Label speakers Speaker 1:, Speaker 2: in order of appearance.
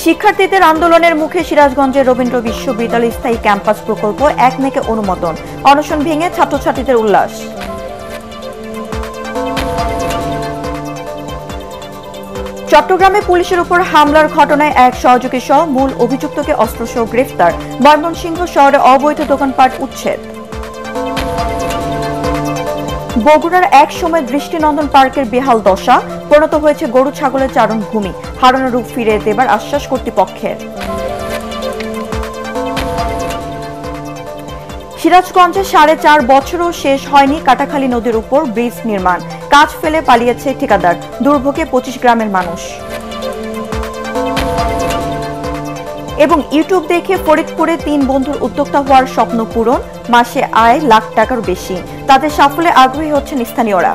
Speaker 1: শিক্ষার্থীদের আন্দোলনের মুখে সিরাজগঞ্জের রবীন্দ্র বিশ্ববিদ্যালয় স্থায়ী ক্যাম্পাস প্রকল্প ১ মেকে অনুমোদন, অনশন ভেঙে ছাত্রছাত্রীদের উল্লাস। চট্টগ্রামে পুলিশের উপর হামলার ঘটনায় এক সহযোগী সহ মূল অভিযুক্তকে অস্ত্রসহ গ্রেফতার, ময়মনসিংহ শহরে অবৈধ দোকানপাট উচ্ছেদ। বগুড়ার এক সময় দৃষ্টিনন্দন পার্কের বেহাল দশা, পরিণত হয়েছে গরু ছাগলের চারণভূমি, হারানো রূপ ফিরে দেবার আশ্বাস কর্তৃপক্ষের। সিরাজগঞ্জে ৪.৫ বছরও শেষ হয়নি কাটাখালী নদীর উপর ব্রিজ নির্মাণ, কাজ ফেলে পালিয়েছে ঠিকাদার, দুর্ভোগে ২৫ গ্রামের মানুষ। এবং ইউটিউব দেখে ফরিদপুরে ৩ বন্ধুর উদ্যোক্তা হওয়ার স্বপ্ন পূরণ, মাসে আয় লাখ টাকার বেশি, তাদের সাফল্যে আগ্রহী হচ্ছেন স্থানীয়রা।